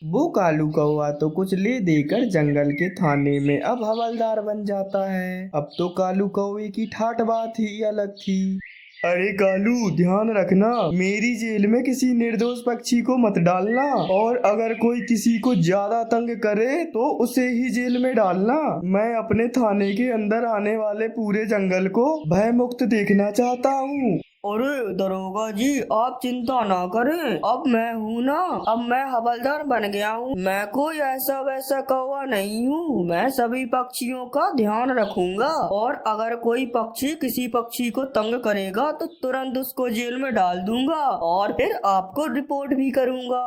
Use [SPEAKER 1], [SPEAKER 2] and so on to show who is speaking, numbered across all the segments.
[SPEAKER 1] वो कालू कौवा तो कुछ ले देकर जंगल के थाने में अब हवलदार बन जाता है। अब तो कालू कौवे की ठाठ बात ही अलग थी। अरे कालू, ध्यान रखना, मेरी जेल में किसी निर्दोष पक्षी को मत डालना, और अगर कोई किसी को ज्यादा तंग करे तो उसे ही जेल में डालना। मैं अपने थाने के अंदर आने वाले पूरे जंगल को भय मुक्त देखना चाहता हूँ।
[SPEAKER 2] अरे दरोगा जी, आप चिंता ना करें, अब मैं हूँ ना, अब मैं हवलदार बन गया हूँ। मैं कोई ऐसा वैसा कौवा नहीं हूँ, मैं सभी पक्षियों का ध्यान रखूंगा, और अगर कोई पक्षी किसी पक्षी को तंग करेगा तो तुरंत उसको जेल में डाल दूंगा और फिर आपको रिपोर्ट भी करूंगा।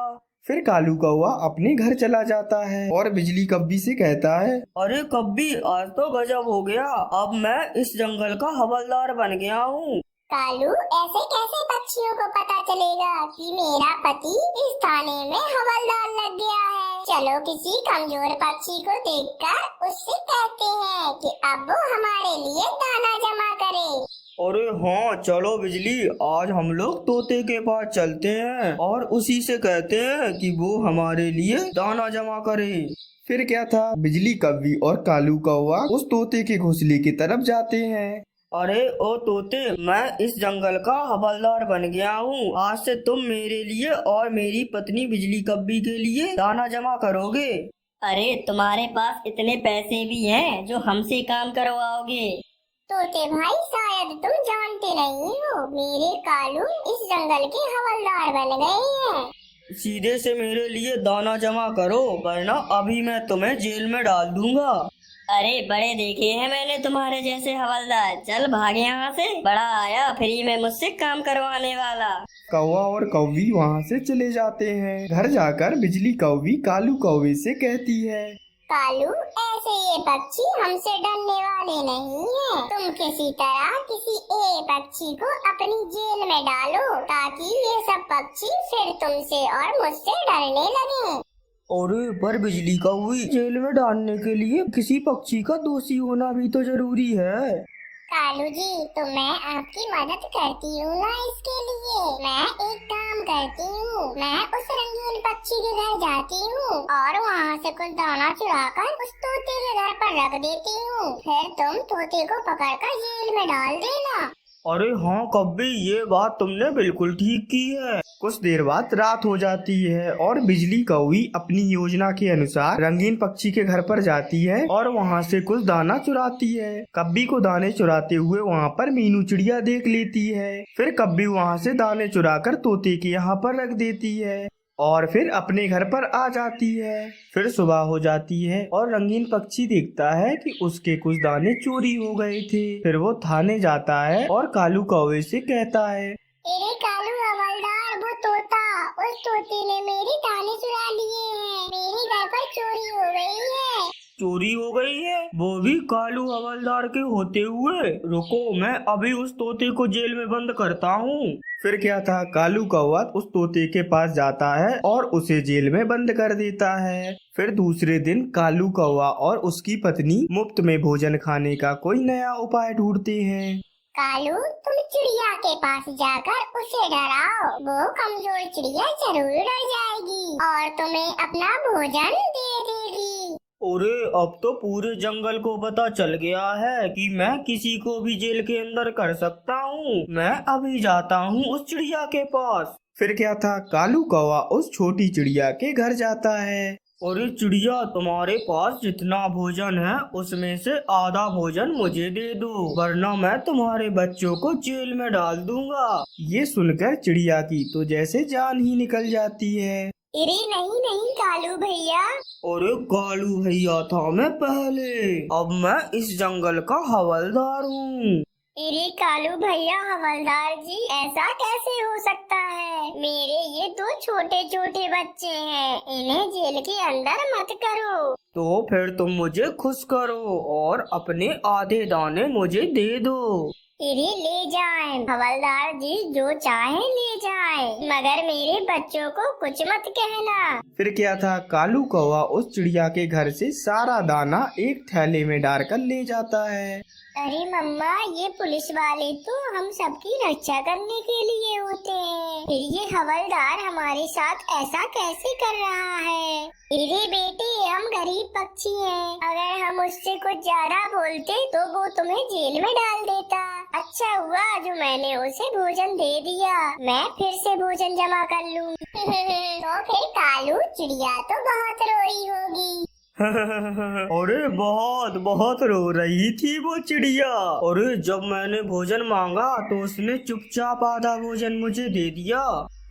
[SPEAKER 1] फिर कालू कौवा अपने घर चला जाता है और बिजली कब्बी से कहता है,
[SPEAKER 2] अरे कब्बी, आज तो गजब हो गया, अब मैं इस जंगल का हवलदार बन गया हूँ।
[SPEAKER 3] कालू, ऐसे कैसे पक्षियों को पता चलेगा कि मेरा पति इस थाने में हवलदार लग गया है? चलो किसी कमजोर पक्षी को देखकर उससे कहते हैं कि अब वो हमारे लिए दाना जमा करे।
[SPEAKER 2] अरे हाँ, चलो बिजली, आज हम लोग तोते के पास चलते हैं और उसी से कहते हैं कि वो हमारे लिए दाना जमा करे।
[SPEAKER 1] फिर क्या था, बिजली कब्बी और कालू कौवा उस तोते के घोंसले की तरफ जाते हैं।
[SPEAKER 2] अरे ओ तोते, मैं इस जंगल का हवलदार बन गया हूँ। आज से तुम मेरे लिए और मेरी पत्नी बिजली कब्बी के लिए दाना जमा करोगे।
[SPEAKER 4] अरे तुम्हारे पास इतने पैसे भी हैं जो हमसे काम करवाओगे?
[SPEAKER 3] तोते भाई, शायद तुम जानते नहीं हो, मेरे कालू इस जंगल के हवलदार बन गए हैं।
[SPEAKER 2] सीधे से मेरे लिए दाना जमा करो, वरना अभी मैं तुम्हें जेल में डाल दूंगा।
[SPEAKER 4] अरे बड़े देखे हैं मैंने तुम्हारे जैसे हवलदार, चल भाग यहाँ से, बड़ा आया फ्री में मुझसे काम करवाने वाला।
[SPEAKER 1] कौवा और कौवी वहाँ से चले जाते हैं। घर जाकर बिजली कौवी कालू कौवे से कहती है,
[SPEAKER 3] कालू, ऐसे ये पक्षी हमसे डरने वाले नहीं हैं। तुम किसी तरह किसी एक पक्षी को अपनी जेल में डालो ताकि ये सब पक्षी फिर तुमसे और मुझसे डरने लगें।
[SPEAKER 2] अरे पर बिजली कौवी, जेल में डालने के लिए किसी पक्षी का दोषी होना भी तो जरूरी है।
[SPEAKER 3] कालू जी, तो मैं आपकी मदद करती हूँ ना, इसके लिए मैं एक काम करती हूँ, मैं उस रंगीन पक्षी के घर जाती हूँ और वहाँ से कुछ दाना चुराकर उस तोते के घर पर रख देती हूँ। फिर तुम तोते को पकड़कर जेल में डाल देना।
[SPEAKER 2] अरे हाँ कब्बी, ये बात तुमने बिल्कुल ठीक की है।
[SPEAKER 1] कुछ देर बाद रात हो जाती है और बिजली कौवी अपनी योजना के अनुसार रंगीन पक्षी के घर पर जाती है और वहाँ से कुछ दाना चुराती है। कब्बी को दाने चुराते हुए वहाँ पर मीनू चिड़िया देख लेती है। फिर कब्बी वहाँ से दाने चुराकर तोते के यहाँ पर रख देती है और फिर अपने घर पर आ जाती है। फिर सुबह हो जाती है और रंगीन पक्षी देखता है कि उसके कुछ दाने चोरी हो गए थे। फिर वो थाने जाता है और कालू कौवे से कहता है,
[SPEAKER 3] अरे कालू हवलदार, वो तोता, उस तोते ने मेरे दाने चुरा लिए हैं, मेरे घर पर चोरी हो गई है।
[SPEAKER 2] चोरी हो गई है? वो भी कालू हवलदार के होते हुए? रुको, मैं अभी उस तोते को जेल में बंद करता हूँ।
[SPEAKER 1] फिर क्या था, कालू कौवा उस तोते के पास जाता है और उसे जेल में बंद कर देता है। फिर दूसरे दिन कालू कौवा और उसकी पत्नी मुफ्त में भोजन खाने का कोई नया उपाय ढूंढते हैं।
[SPEAKER 3] कालू, तुम चिड़िया के पास जाकर उसे डराओ, वो कमजोर चिड़िया जरूर डर जाएगी और तुम्हें अपना भोजन दे देगी।
[SPEAKER 2] अरे अब तो पूरे जंगल को पता चल गया है कि मैं किसी को भी जेल के अंदर कर सकता हूँ। मैं अभी जाता हूँ उस चिड़िया के पास।
[SPEAKER 1] फिर क्या था, कालू कौवा उस छोटी चिड़िया के घर जाता है।
[SPEAKER 2] अरे चिड़िया, तुम्हारे पास जितना भोजन है उसमें से आधा भोजन मुझे दे दो, वरना मैं तुम्हारे बच्चों को जेल में डाल दूंगा।
[SPEAKER 1] ये सुनकर चिड़िया की तो जैसे जान ही निकल जाती है।
[SPEAKER 3] अरे नहीं नहीं कालू भैया,
[SPEAKER 2] अरे कालू भैया था मैं पहले, अब मैं इस जंगल का हवलदार हूँ।
[SPEAKER 3] अरे कालू भैया हवलदार जी, ऐसा कैसे हो सकता है? मेरे ये दो छोटे छोटे बच्चे हैं, इन्हें जेल के अंदर मत करो।
[SPEAKER 2] तो फिर तुम मुझे खुश करो और अपने आधे दाने मुझे दे दो।
[SPEAKER 3] अरे ले जाएं हवलदार जी, जो चाहे ले जाएं, मगर मेरे बच्चों को कुछ मत कहना।
[SPEAKER 1] फिर क्या था, कालू कौवा उस चिड़िया के घर से सारा दाना एक थैले में डालकर ले जाता है।
[SPEAKER 3] अरे मम्मा, ये पुलिस वाले तो हम सबकी रक्षा करने के लिए होते हैं, फिर ये हवलदार हमारे साथ ऐसा कैसे कर रहा है? अरे बेटे, हम गरीब पक्षी हैं। अगर हम उससे कुछ ज्यादा बोलते तो वो तुम्हें जेल में डाल देता। अच्छा हुआ जो मैंने उसे भोजन दे दिया। मैं फिर से भोजन जमा कर लूँगी। तो फिर कालू चिड़िया तो बहुत रोई होगी।
[SPEAKER 1] अरे बहुत बहुत रो रही थी वो चिड़िया। अरे जब मैंने भोजन मांगा तो उसने चुपचाप आधा भोजन मुझे दे दिया।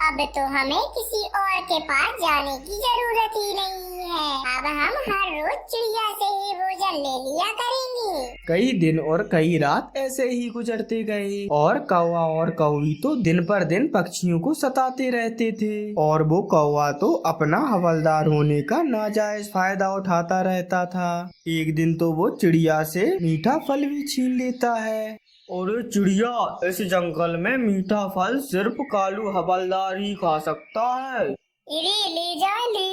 [SPEAKER 3] अब तो हमें किसी और के पास जाने की जरूरत ही नहीं है। अब हम हर रोज चिड़िया से ही भोजन ले लिया करेंगे।
[SPEAKER 1] कई दिन और कई रात ऐसे ही गुजरते गए और कौवा और कौवी तो दिन पर दिन पक्षियों को सताते रहते थे और वो कौवा तो अपना हवलदार होने का नाजायज फायदा उठाता रहता था। एक दिन तो वो चिड़िया से मीठा फल भी छीन लेता है। अरे चिड़िया, इस जंगल में मीठा फल सिर्फ कालू हवलदार ही खा सकता है।
[SPEAKER 3] अरे ले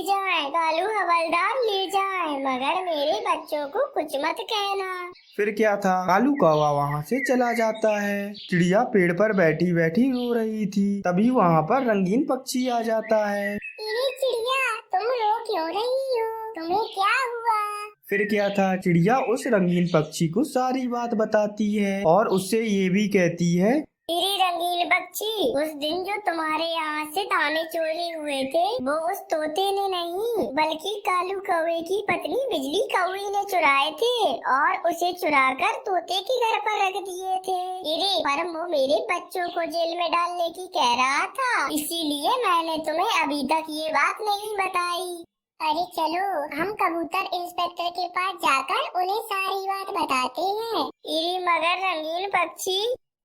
[SPEAKER 3] जाए कालू हवलदार ले जाए, मगर मेरे बच्चों को कुछ मत कहना।
[SPEAKER 1] फिर क्या था, कालू कौवा वहाँ से चला जाता है। चिड़िया पेड़ पर बैठी बैठी रो रही थी। तभी वहाँ पर रंगीन पक्षी आ जाता है।
[SPEAKER 3] अरे चिड़िया, तुम रो क्यों रही हो? तुम्हें क्या हुआ?
[SPEAKER 1] फिर क्या था, चिड़िया उस रंगीन पक्षी को सारी बात बताती है और उससे ये भी कहती है,
[SPEAKER 3] अरे रंगीन पक्षी, उस दिन जो तुम्हारे यहाँ से दाने चोरी हुए थे वो उस तोते ने नहीं बल्कि कालू कौवे की पत्नी बिजली कौवी ने चुराए थे और उसे चुराकर तोते के घर पर रख दिए थे। अरे पर वो मेरे बच्चों को जेल में डालने की कह रहा था, इसीलिए मैंने तुम्हें अभी तक ये बात नहीं बताई। अरे चलो हम कबूतर इंस्पेक्टर के पास जाकर उन्हें सारी बात बताते हैं। अरे मगर रंगीन पक्षी,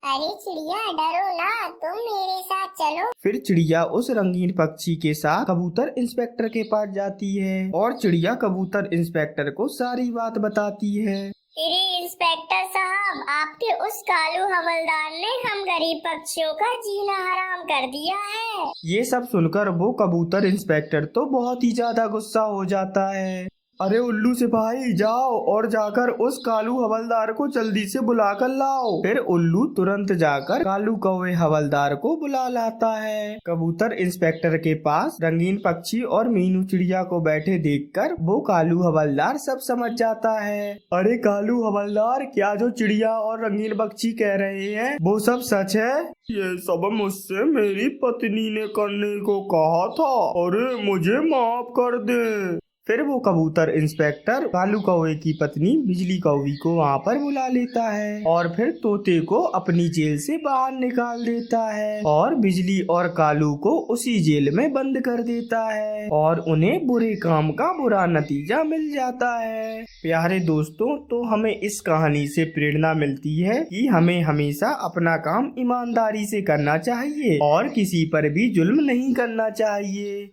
[SPEAKER 3] अरे चिड़िया डरो ना, तुम मेरे साथ चलो।
[SPEAKER 1] फिर चिड़िया उस रंगीन पक्षी के साथ कबूतर इंस्पेक्टर के पास जाती है और चिड़िया कबूतर इंस्पेक्टर को सारी बात बताती है।
[SPEAKER 3] अरे इंस्पेक्टर साहब, आपके उस कालू हवलदार ने हम गरीब पक्षियों का जीना हराम कर दिया है।
[SPEAKER 1] ये सब सुनकर वो कबूतर इंस्पेक्टर तो बहुत ही ज्यादा गुस्सा हो जाता है। अरे उल्लू सिपाही, जाओ और जाकर उस कालू हवलदार को जल्दी से बुला कर लाओ। फिर उल्लू तुरंत जाकर कालू कौवे हवलदार को बुला लाता है। कबूतर इंस्पेक्टर के पास रंगीन पक्षी और मीनू चिड़िया को बैठे देखकर वो कालू हवलदार सब समझ जाता है। अरे कालू हवलदार, क्या जो चिड़िया और रंगीन पक्षी कह रहे हैं वो सब सच है? ये सब मुझसे मेरी पत्नी ने करने को कहा था। अरे मुझे माफ कर दे। फिर वो कबूतर इंस्पेक्टर कालू कौवे की पत्नी बिजली कौवी को वहाँ पर बुला लेता है और फिर तोते को अपनी जेल से बाहर निकाल देता है और बिजली और कालू को उसी जेल में बंद कर देता है और उन्हें बुरे काम का बुरा नतीजा मिल जाता है। प्यारे दोस्तों, तो हमें इस कहानी से प्रेरणा मिलती है कि हमें हमेशा अपना काम ईमानदारी से करना चाहिए और किसी पर भी जुल्म नहीं करना चाहिए।